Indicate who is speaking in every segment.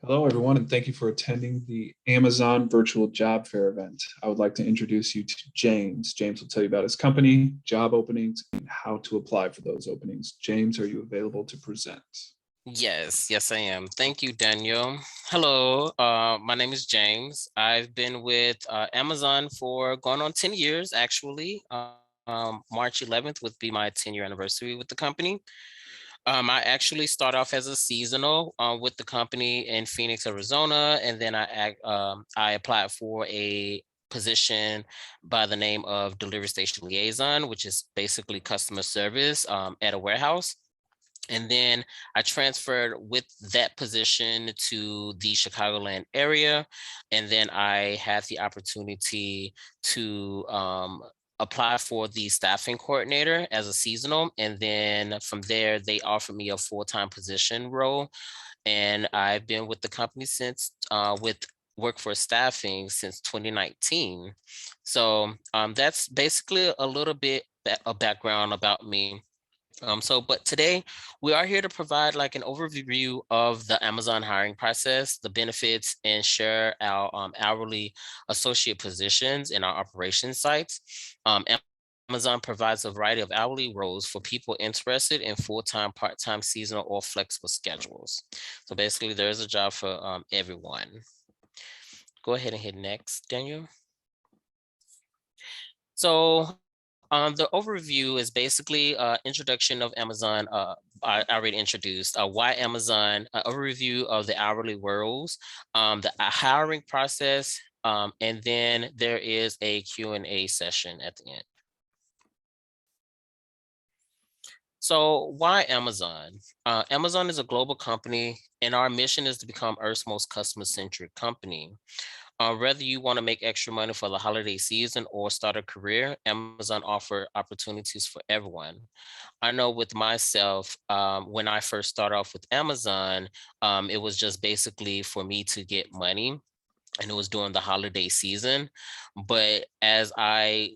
Speaker 1: Hello, everyone, and thank you for attending the Amazon Virtual Job Fair event. I would like to introduce you to James. James will tell you about his company, job openings, and how to apply for those openings. James, are you available to present?
Speaker 2: Yes, I am. Thank you, Daniel. Hello, my name is James. I've been with Amazon for going on 10 years, actually. March 11th would be my 10-year anniversary with the company. I actually start off as a seasonal with the company in Phoenix, Arizona, and then I applied for a position by the name of Delivery Station Liaison, which is basically customer service at a warehouse. And then I transferred with that position to the Chicagoland area. And then I had the opportunity to apply for the staffing coordinator as a seasonal. And then from there, they offered me a full-time position role. And I've been with the company since with workforce staffing since 2019. So that's basically a little bit of background about me. But today we are here to provide like an overview of the Amazon hiring process, the benefits, and share our hourly associate positions in our operations sites. Amazon provides a variety of hourly roles for people interested in full-time, part-time, seasonal, or flexible schedules. So basically, there's a job for everyone. Go ahead and hit next, Daniel. So the overview is basically introduction of Amazon. I already introduced why Amazon, overview of the hourly roles, the hiring process, and then there is a Q&A session at the end. So why Amazon? Amazon is a global company, and our mission is to become Earth's most customer-centric company. Whether you want to make extra money for the holiday season or start a career, Amazon offer opportunities for everyone. I know with myself, when I first started off with Amazon, it was just basically for me to get money, and it was during the holiday season. But as I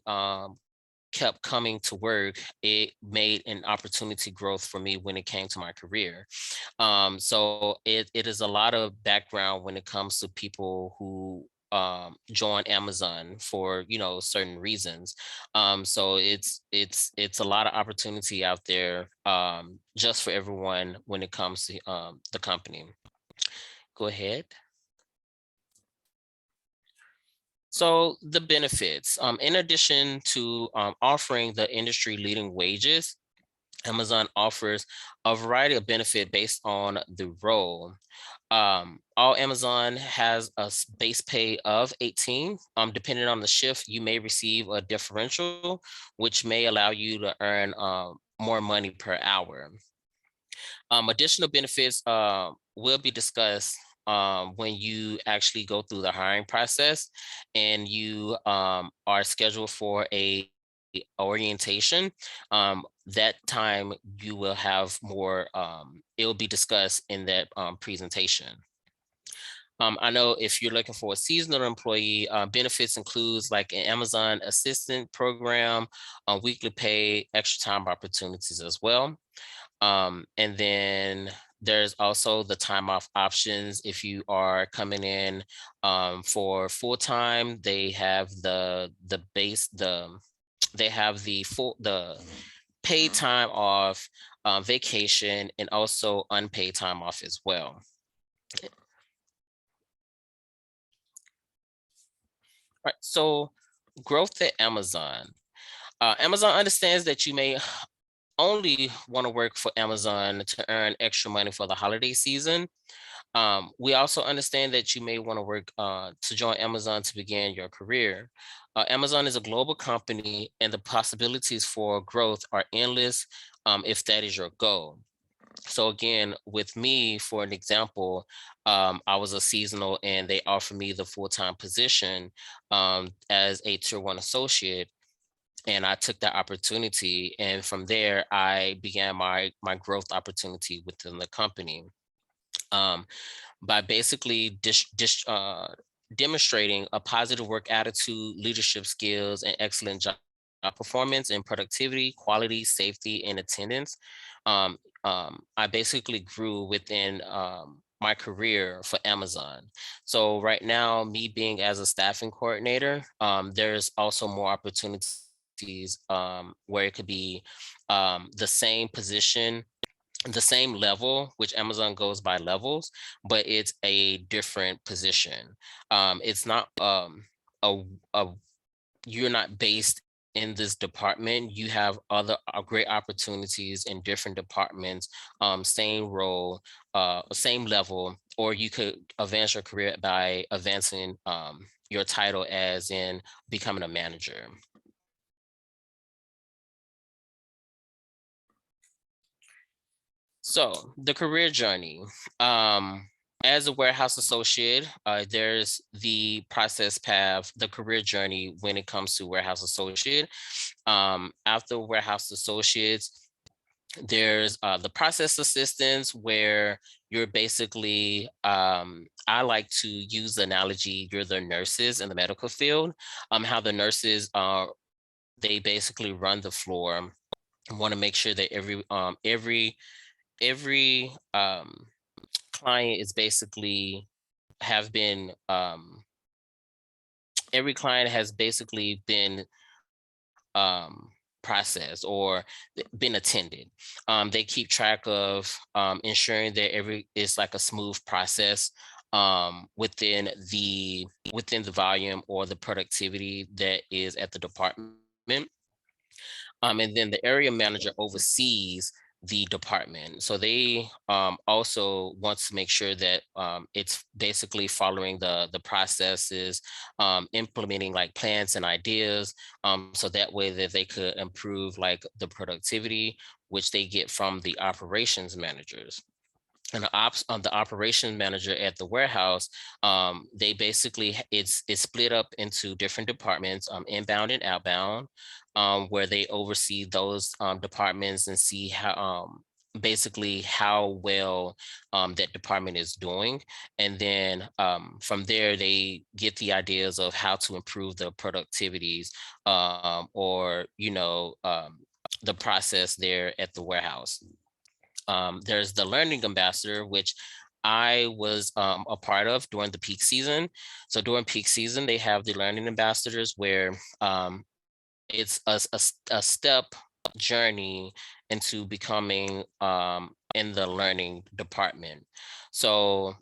Speaker 2: kept coming to work, it made an opportunity growth for me when it came to my career. So it is a lot of background when it comes to people who join Amazon for certain reasons. So it's a lot of opportunity out there just for everyone when it comes to the company. Go ahead. So the benefits, in addition to offering the industry leading wages, Amazon offers a variety of benefit based on the role. All Amazon has a base pay of 18. Depending on the shift, you may receive a differential, which may allow you to earn more money per hour. Additional benefits will be discussed when you actually go through the hiring process and you are scheduled for a orientation. That time you will have more, it will be discussed in that presentation. I know if you're looking for a seasonal employee, benefits includes like an Amazon assistant program, weekly pay, extra time opportunities as well. And then there's also the time off options. If you are coming in for full time, they have the base they have the paid time off, vacation, and also unpaid time off as well. Right. So growth at Amazon. Amazon understands that you may only want to work for Amazon to earn extra money for the holiday season. We also understand that you may want to work to join Amazon to begin your career. Amazon is a global company, and the possibilities for growth are endless if that is your goal. So again, with me, for an example, I was a seasonal and they offered me the full-time position as a tier one associate, and I took that opportunity. And from there, I began my growth opportunity within the company um, by basically demonstrating a positive work attitude, leadership skills, and excellent job performance and productivity, quality, safety, and attendance. I basically grew within my career for Amazon. So right now, me being as a staffing coordinator, there's also more opportunities where it could be the same position, the same level, which Amazon goes by levels, but it's a different position. It's not a, a you're not based in this department. You have other great opportunities in different departments, same role, same level, or you could advance your career by advancing your title as in becoming a manager. So the career journey. As a warehouse associate, there's the process path, the career journey when it comes to warehouse associate. After warehouse associates, there's the process assistants where you're basically, I like to use the analogy, you're the nurses in the medical field. How the nurses are, they basically run the floor, want to make sure that every client is basically have been every client has basically been processed or been attended. They keep track of ensuring that it's like a smooth process within the volume or the productivity that is at the department. And then the area manager oversees the department. So they also want to make sure that it's basically following the processes, implementing like plans and ideas, so that way that they could improve like the productivity, which they get from the operations managers. And the operations manager at the warehouse, they basically it's split up into different departments, inbound and outbound, where they oversee those departments and see how basically how well that department is doing. And then from there, they get the ideas of how to improve the productivities, or the process there at the warehouse. There's the learning ambassador, which I was a part of during the peak season. So during peak season, they have the learning ambassadors where it's a step journey into becoming in the learning department. So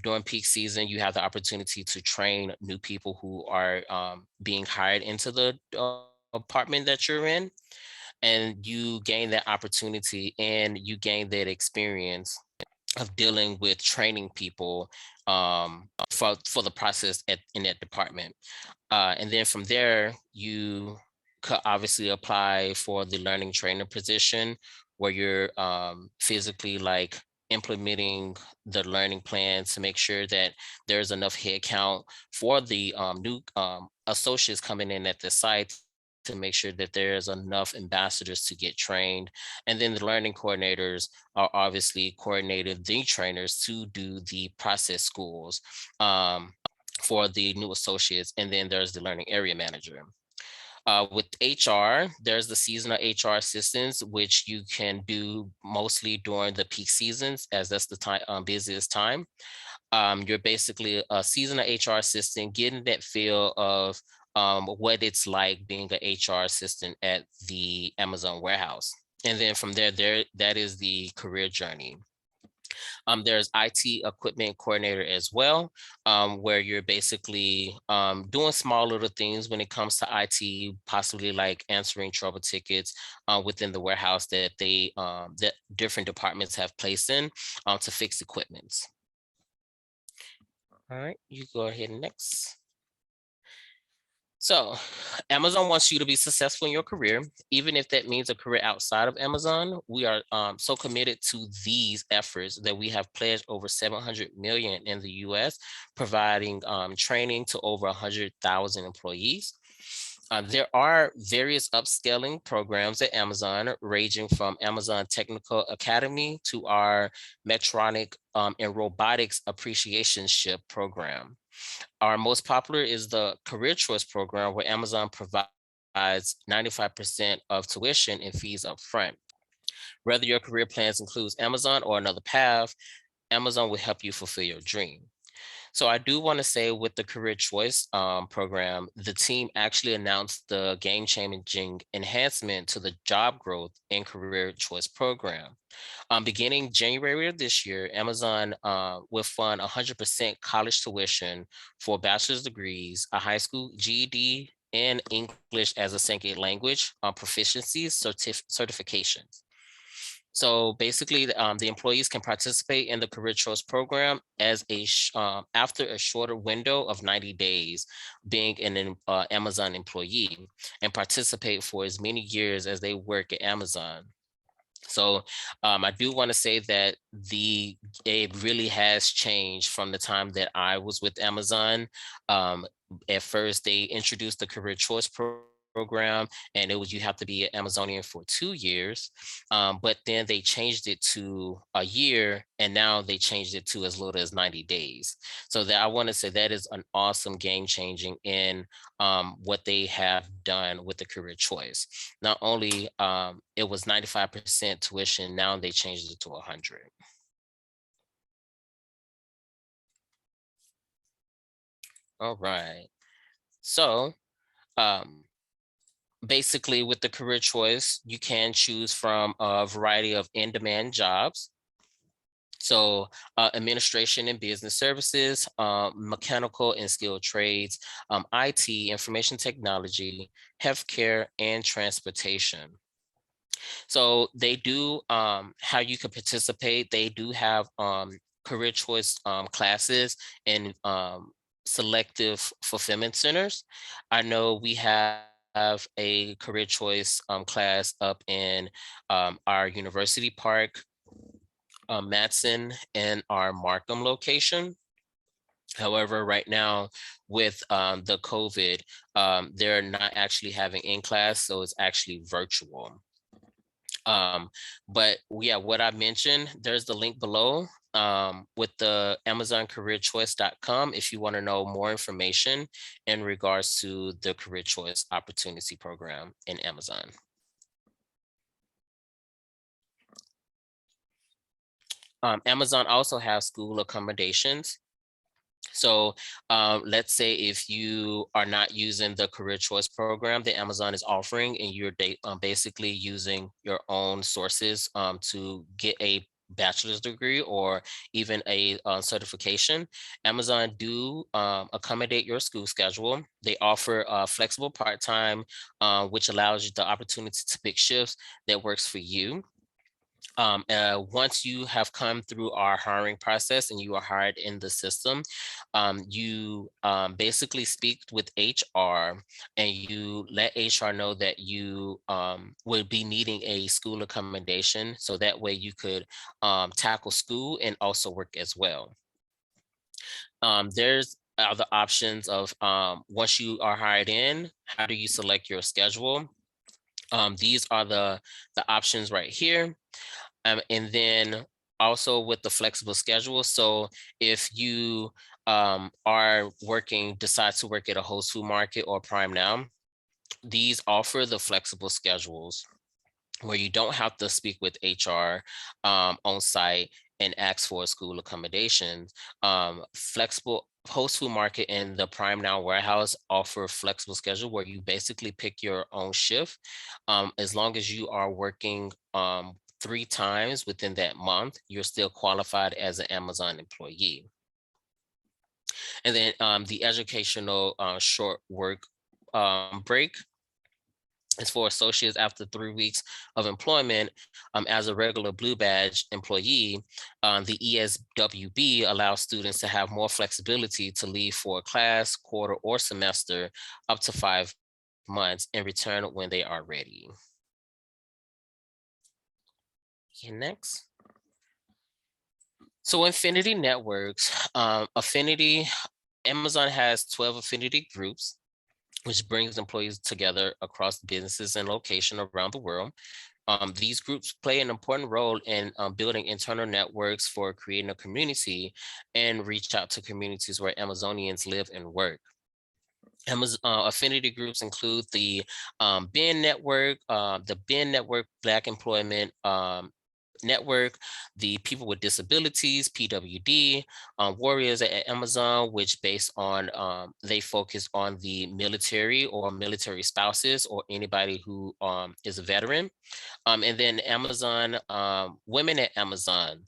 Speaker 2: during peak season, you have the opportunity to train new people who are being hired into the department that you're in, and you gain that opportunity and you gain that experience of dealing with training people for the process in that department. And then from there, you could obviously apply for the learning trainer position where you're physically like implementing the learning plan to make sure that there's enough headcount for the new associates coming in at the site to make sure that there's enough ambassadors to get trained. And then the learning coordinators are obviously coordinated the trainers to do the process schools for the new associates. And then there's the learning area manager. With HR, there's the seasonal HR assistants, which you can do mostly during the peak seasons, as that's the time busiest time. You're basically a seasonal HR assistant, getting that feel of what it's like being an HR assistant at the Amazon warehouse. And then from there, that is the career journey. There's IT equipment coordinator as well, where you're basically doing small little things when it comes to IT, possibly like answering trouble tickets within the warehouse that different departments have placed in to fix equipments. All right, you go ahead and next. So Amazon wants you to be successful in your career, even if that means a career outside of Amazon. We are so committed to these efforts that we have pledged over 700 million in the US, providing training to over 100,000 employees. There are various upscaling programs at Amazon, ranging from Amazon Technical Academy to our Metronic and Robotics Appreciationship program. Our most popular is the Career Choice program, where Amazon provides 95% of tuition and fees up front. Whether your career plans includes Amazon or another path, Amazon will help you fulfill your dream. So I do want to say with the Career Choice program, the team actually announced the game-changing enhancement to the job growth and career choice program. Beginning January of this year, Amazon will fund 100% college tuition for bachelor's degrees, a high school GED, and English as a second language proficiency certifications. So basically, the employees can participate in the Career Choice program as after a shorter window of 90 days, being an Amazon employee, and participate for as many years as they work at Amazon. So I do want to say that it really has changed from the time that I was with Amazon. Um, at first, they introduced the Career Choice program, and it was you have to be an Amazonian for 2 years. But then they changed it to a year, and now they changed it to as little as 90 days. So that I want to say that is an awesome game changing in what they have done with the Career Choice. Not only it was 95% tuition, now they changed it to 100. All right. So um, basically with the Career Choice, you can choose from a variety of in-demand jobs. So administration and business services, mechanical and skilled trades, IT, information technology, healthcare, and transportation. So they do how you can participate. They do have career choice classes and selective fulfillment centers. I know we have a career choice class up in our University Park, Matson, and our Markham location. However, right now with the COVID, they're not actually having in class, so it's actually virtual. Um, but yeah, what I mentioned, there's the link below with the amazoncareerchoice.com if you want to know more information in regards to the Career Choice Opportunity Program in Amazon. Amazon also has school accommodations. So let's say if you are not using the Career Choice program that Amazon is offering and you're basically using your own sources to get a bachelor's degree or even a certification, Amazon do accommodate your school schedule. They offer flexible part-time, which allows you the opportunity to pick shifts that works for you. Once you have come through our hiring process and you are hired in the system, you basically speak with HR and you let HR know that you would be needing a school accommodation. So that way you could tackle school and also work as well. There's other options of once you are hired in, how do you select your schedule? These are the options right here. And then also with the flexible schedule. So if you are working, decide to work at a Whole Food Market or Prime Now, these offer the flexible schedules where you don't have to speak with HR on site and ask for a school accommodation. Flexible Post Food Market and the Prime Now warehouse offer flexible schedule where you basically pick your own shift. As long as you are working 3 times within that month, you're still qualified as an Amazon employee. And then the educational short work break is for associates after 3 weeks of employment as a regular Blue Badge employee. The ESWB allows students to have more flexibility to leave for a class, quarter, or semester up to 5 months and return when they are ready. Okay, next. So Affinity Networks, Amazon has 12 affinity groups, which brings employees together across businesses and location around the world. These groups play an important role in building internal networks for creating a community and reach out to communities where Amazonians live and work. Affinity groups include the BIN Network, Black Employment Network, the People with Disabilities, PWD, Warriors at Amazon, which based on they focus on the military or military spouses or anybody who is a veteran. And then Amazon, Women at Amazon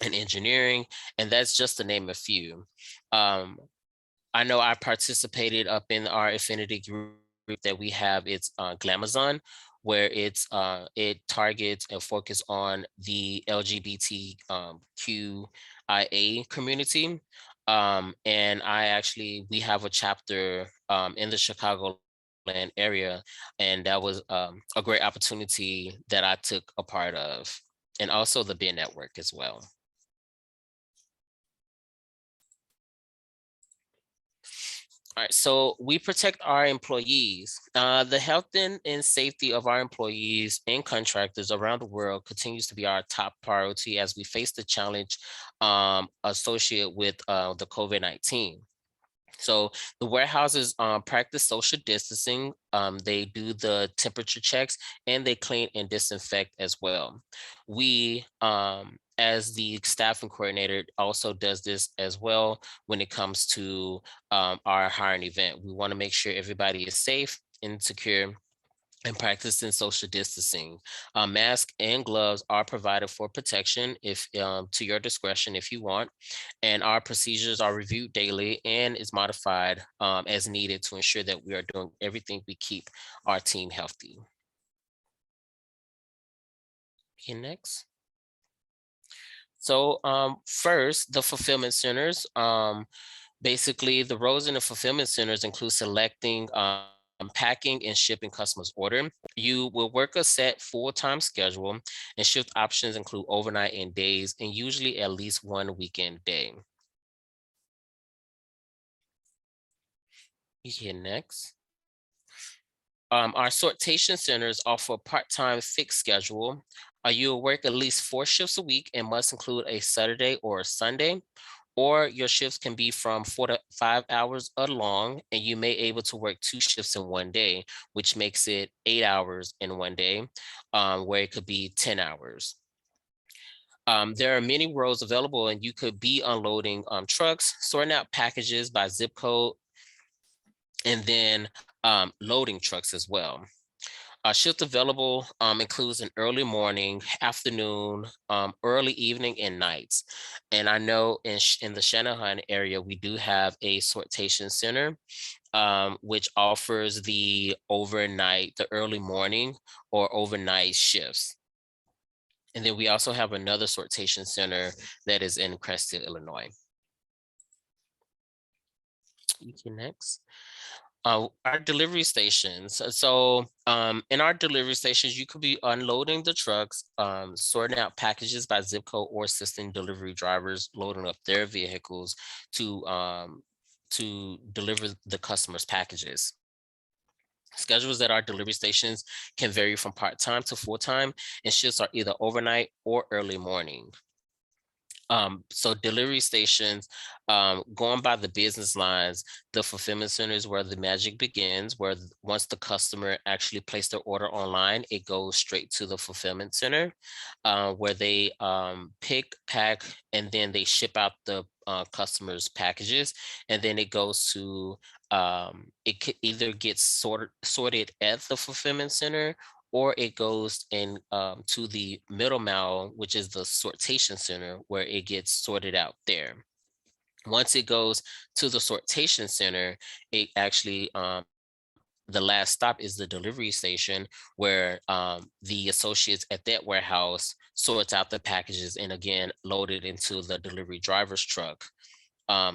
Speaker 2: and Engineering, and that's just to name a few. Um, I know I participated up in our affinity group that we have. It's Glamazon, where it targets and focus on the LGBT QIA community. And we have a chapter in the Chicagoland area, and that was a great opportunity that I took a part of, and also the BIN network as well. All right, so we protect our employees. The health and safety of our employees and contractors around the world continues to be our top priority as we face the challenge associated with the COVID-19. So the warehouses practice social distancing. They do the temperature checks and they clean and disinfect as well. We, as the staffing coordinator, also does this as well when it comes to our hiring event. We want to make sure everybody is safe and secure and practicing social distancing. Masks and gloves are provided for protection if to your discretion if you want. And our procedures are reviewed daily and is modified as needed to ensure that we are doing everything we keep our team healthy. Okay, next. So first, the fulfillment centers. Basically, the roles in the fulfillment centers include selecting, packing, and shipping customers' order. You will work a set full-time schedule, and shift options include overnight and days, and usually at least one weekend day. Okay, next. Our sortation centers offer a part-time fixed schedule. You will work at least 4 shifts a week and must include a Saturday or a Sunday, or your shifts can be from 4 to 5 hours along, and you may able to work 2 shifts in one day, which makes it 8 hours in one day, where it could be 10 hours. There are many roles available, and you could be unloading trucks, sorting out packages by zip code, and then loading trucks as well. Shift available includes an early morning, afternoon, early evening, and nights. And I know in the Shanahan area, we do have a sortation center, which offers the overnight, the early morning or overnight shifts. And then we also have another sortation center that is in Crested, Illinois. You can next. Our delivery stations. In our delivery stations, you could be unloading the trucks, sorting out packages by zip code, or assisting delivery drivers loading up their vehicles to deliver the customer's packages. Schedules at our delivery stations can vary from part-time to full-time, and shifts are either overnight or early morning. So delivery stations, going by the business lines, the fulfillment center is where the magic begins, where once the customer actually placed their order online, it goes straight to the fulfillment center, where they pick, pack, and then they ship out the customer's packages, and then it goes to it could either get sorted at the fulfillment center, or it goes in to the middle mile, which is the sortation center, where it gets sorted out there. Once it goes to the sortation center, it actually the last stop is the delivery station, where the associates at that warehouse sorts out the packages and again load it into the delivery driver's truck,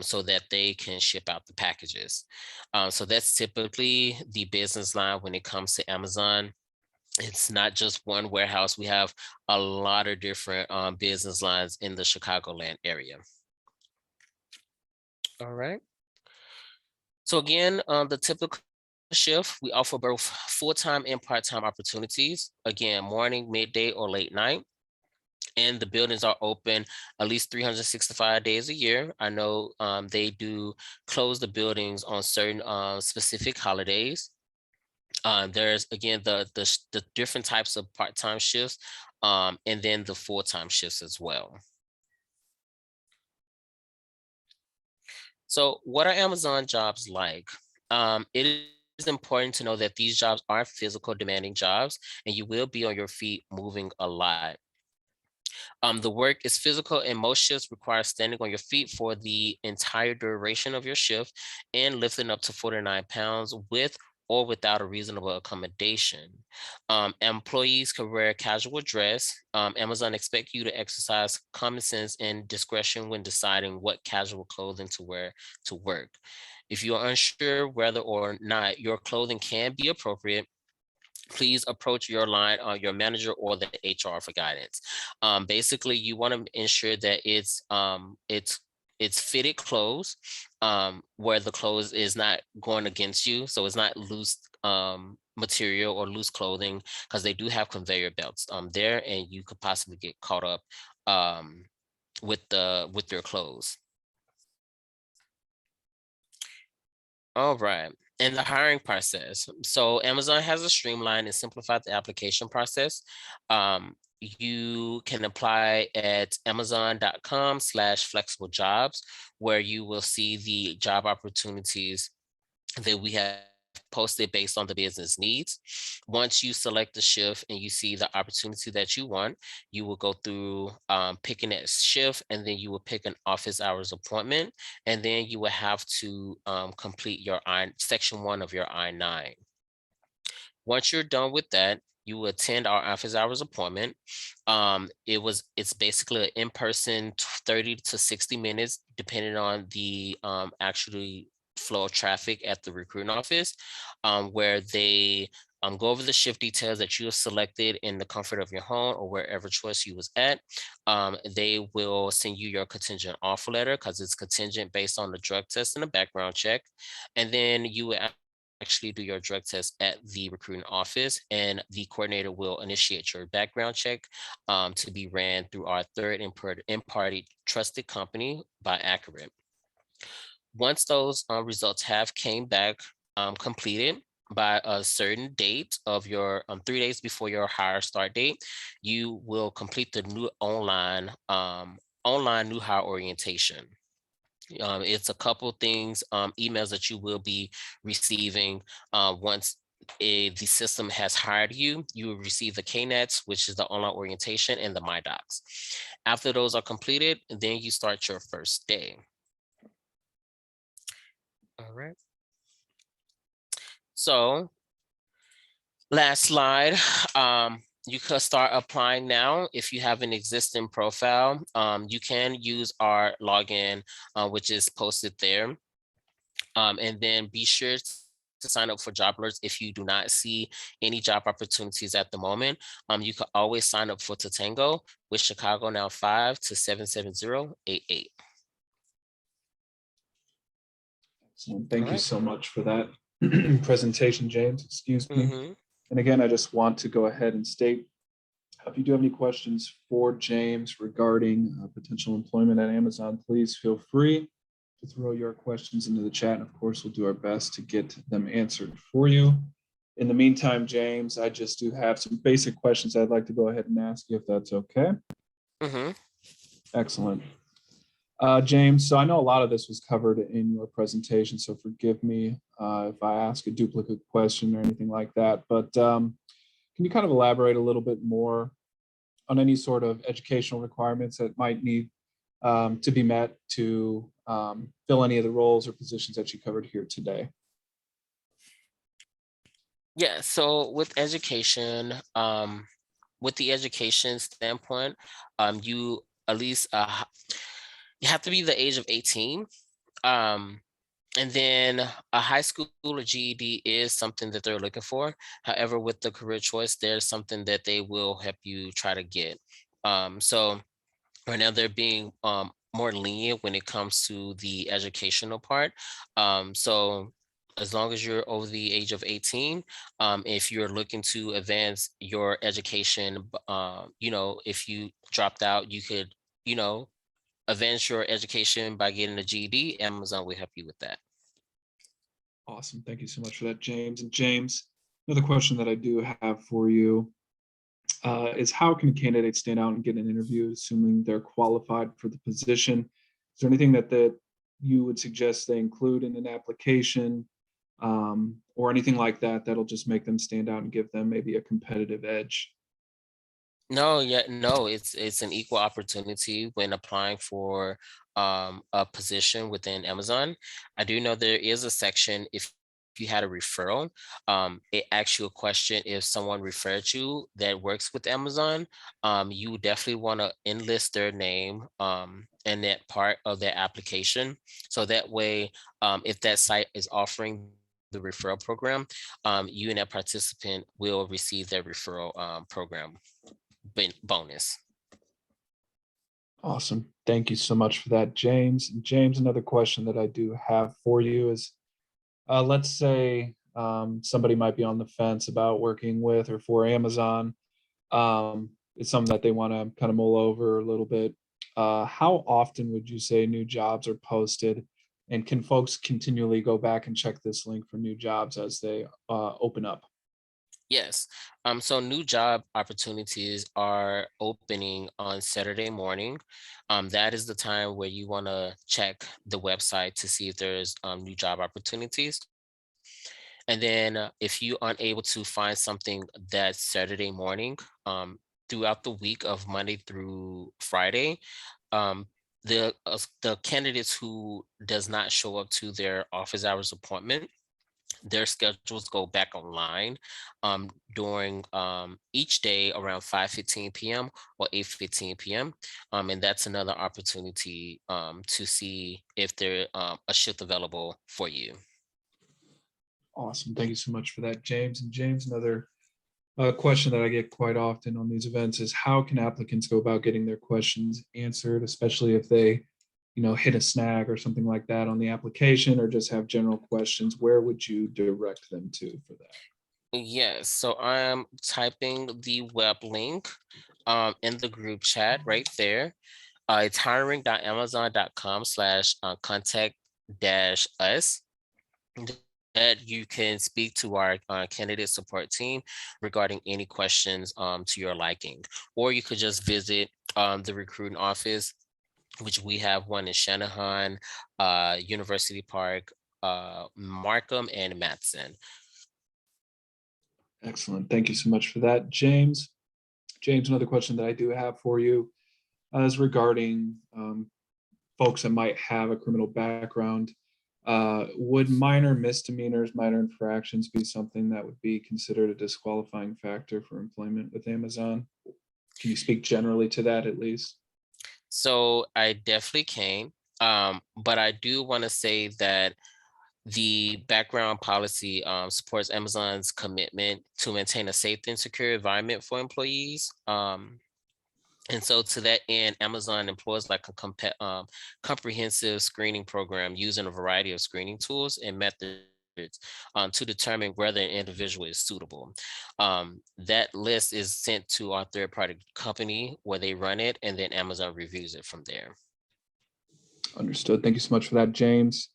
Speaker 2: so that they can ship out the packages. So that's typically the business line when it comes to Amazon. It's not just one warehouse. We have a lot of different business lines in the Chicagoland area. All right. So again, the typical shift, we offer both full-time and part-time opportunities. Again, morning, midday, or late night. And the buildings are open at least 365 days a year. I know they do close the buildings on certain specific holidays. There's again the different types of part-time shifts and then the full-time shifts as well. So what are Amazon jobs like? It is important to know that these jobs are physical demanding jobs, and you will be on your feet moving a lot. The work is physical, and most shifts require standing on your feet for the entire duration of your shift and lifting up to 49 pounds with or without a reasonable accommodation. Employees can wear casual dress. Amazon expect you to exercise common sense and discretion when deciding what casual clothing to wear to work. If you are unsure whether or not your clothing can be appropriate, please approach your manager or the HR for guidance. Basically, you want to ensure that it's fitted clothes, where the clothes is not going against you, so it's not loose material or loose clothing, because they do have conveyor belts there, and you could possibly get caught up um, with your clothes. All right. And the hiring process. So Amazon has a streamlined and simplified the application process. You can apply at amazon.com/flexible jobs, where you will see the job opportunities that we have posted based on the business needs. Once you select the shift and you see the opportunity that you want, you will go through picking that shift, and then you will pick an office hours appointment, and then you will have to complete your section 1 of your I-9. Once you're done with that, you will attend our office hours appointment. It's basically an in-person 30 to 60 minutes, depending on the actually flow of traffic at the recruiting office, where they go over the shift details that you have selected in the comfort of your home or wherever choice you was at. They will send you your contingent offer letter, because it's contingent based on the drug test and the background check. And then you will actually do your drug test at the recruiting office, and the coordinator will initiate your background check to be ran through our third in-party trusted company by Accurate. Once those results have came back completed by a certain date of your 3 days before your hire start date, you will complete the new online new hire orientation. It's a couple things, emails that you will be receiving once the system has hired you. You will receive the KNETs, which is the online orientation, and the My Docs. After those are completed, then you start your first day. All right. So last slide. You could start applying now if you have an existing profile. You can use our login, which is posted there. And then be sure to sign up for job alerts if you do not see any job opportunities at the moment. You can always sign up for Tatango with Chicago Now 5 to 77088.
Speaker 1: Excellent. Thank
Speaker 2: All
Speaker 1: you
Speaker 2: right.
Speaker 1: so much for that presentation, James. Excuse me.
Speaker 2: Mm-hmm.
Speaker 1: And again, I just want to go ahead and state, if you do have any questions for James regarding potential employment at Amazon, please feel free to throw your questions into the chat. And of course, we'll do our best to get them answered for you. In the meantime, James, I just do have some basic questions I'd like to go ahead and ask you, if that's okay.
Speaker 2: Mm-hmm.
Speaker 1: Excellent. James, so I know a lot of this was covered in your presentation, so forgive me if I ask a duplicate question or anything like that, but can you kind of elaborate a little bit more on any sort of educational requirements that might need to be met to fill any of the roles or positions that you covered here today?
Speaker 2: Yeah, so with the education standpoint, you at least you have to be the age of 18. Um, and then a high school or GED is something that they're looking for. However, with the career choice, there's something that they will help you try to get. So right now they're being more lenient when it comes to the educational part. So as long as you're over the age of 18, if you're looking to advance your education, if you dropped out, you could, advance your education by getting a GED. Amazon will help you with that.
Speaker 1: Awesome. Thank you so much for that, James. And James, another question that I do have for you is how can candidates stand out and get an interview, assuming they're qualified for the position? Is there anything that you would suggest they include in an application, or anything like that that'll just make them stand out and give them maybe a competitive edge?
Speaker 2: No, yeah, no, it's an equal opportunity when applying for a position within Amazon. I do know there is a section if you had a referral, it asks you a question if someone referred you that works with Amazon. You definitely want to enlist their name in that part of their application. So that way, if that site is offering the referral program, you and that participant will receive their referral program bonus.
Speaker 1: Awesome. Thank you so much for that, James. And James, another question that I do have for you is, let's say somebody might be on the fence about working with or for Amazon. It's something that they want to kind of mull over a little bit. How often would you say new jobs are posted? And can folks continually go back and check this link for new jobs as they open up?
Speaker 2: Yes. So new job opportunities are opening on Saturday morning. That is the time where you want to check the website to see if there's new job opportunities. And then if you aren't able to find something that Saturday morning, throughout the week of Monday through Friday, um, the candidates who does not show up to their office hours appointment, their schedules go back online during each day around 5:15 p.m. or 8:15 p.m. And that's another opportunity to see if there a shift available for you.
Speaker 1: Awesome. Thank you so much for that, James. And James, another question that I get quite often on these events is how can applicants go about getting their questions answered, especially if they, hit a snag or something like that on the application or just have general questions? Where would you direct them to for that?
Speaker 2: Yes, so I'm typing the web link in the group chat right there. It's hiring.amazon.com/contact dash us. That you can speak to our candidate support team regarding any questions to your liking, or you could just visit the recruiting office, which we have one in Shanahan, University Park, Markham, and Matson.
Speaker 1: Excellent. Thank you so much for that, James. James, another question that I do have for you is regarding folks that might have a criminal background. Would minor misdemeanors, minor infractions be something that would be considered a disqualifying factor for employment with Amazon? Can you speak generally to that at least?
Speaker 2: So I definitely can. But I do want to say that the background policy supports Amazon's commitment to maintain a safe and secure environment for employees. And so, to that end, Amazon employs like a comprehensive screening program using a variety of screening tools and methods to determine whether an individual is suitable. That list is sent to our third-party company where they run it, and then Amazon reviews it from there.
Speaker 1: Understood. Thank you so much for that, James.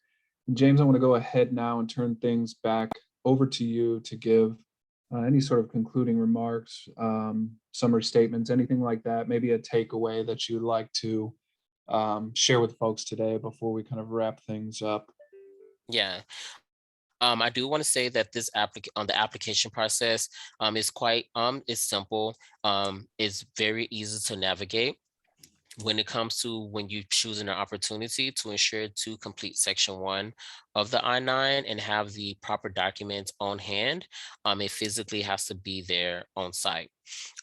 Speaker 1: James, I want to go ahead now and turn things back over to you to give any sort of concluding remarks, summary statements, anything like that, maybe a takeaway that you'd like to share with folks today before we kind of wrap things up.
Speaker 2: Yeah. I do want to say that this on the application process is quite it's simple. It's very easy to navigate when it comes to when you choosing an opportunity to ensure to complete section 1 of the I-9 and have the proper documents on hand. It physically has to be there on site.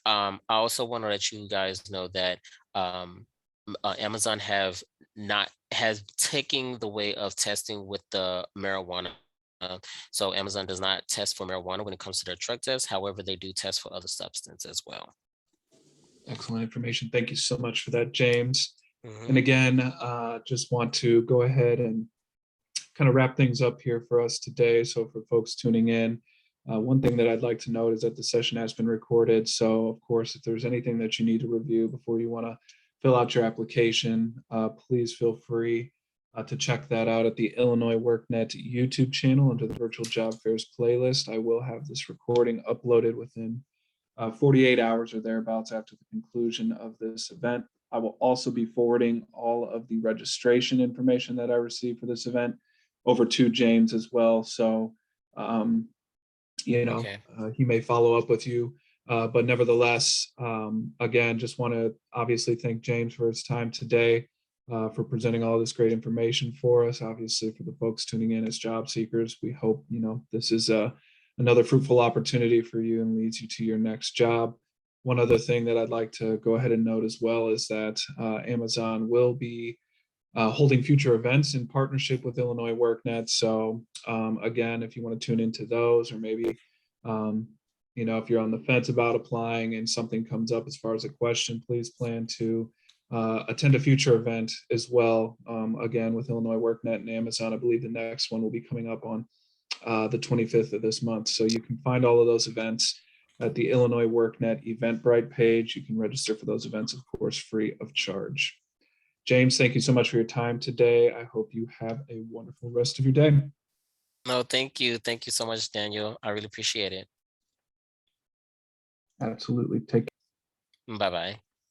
Speaker 2: I also want to let you guys know that Amazon has taken the way of testing with the marijuana. So Amazon does not test for marijuana when it comes to their truck test. However, they do test for other substances as well.
Speaker 1: Excellent information. Thank you so much for that, James.
Speaker 2: Mhm.
Speaker 1: And again, just want to go ahead and kind of wrap things up here for us today. So for folks tuning in, one thing that I'd like to note is that the session has been recorded. So of course, if there's anything that you need to review before you want to fill out your application, please feel free to check that out at the Illinois WorkNet YouTube channel under the Virtual Job Fairs playlist. I will have this recording uploaded within 48 hours or thereabouts after the conclusion of this event. I will also be forwarding all of the registration information that I received for this event over to James as well. So,
Speaker 2: Okay.
Speaker 1: he may follow up with you. But nevertheless, again, just want to obviously thank James for his time today, for presenting all this great information for us. Obviously, for the folks tuning in as job seekers, we hope this is another fruitful opportunity for you and leads you to your next job. One other thing that I'd like to go ahead and note as well is that Amazon will be holding future events in partnership with Illinois WorkNet. So again, if you want to tune into those, or maybe if you're on the fence about applying and something comes up as far as a question, please plan to attend a future event as well. Again, with Illinois WorkNet and Amazon, I believe the next one will be coming up on the 25th of this month. So you can find all of those events at the Illinois WorkNet Eventbrite page. You can register for those events, of course, free of charge. James, thank you so much for your time today. I hope you have a wonderful rest of your day.
Speaker 2: No, thank you. Thank you so much, Daniel. I really appreciate it.
Speaker 1: Absolutely. Take care.
Speaker 2: Bye-bye.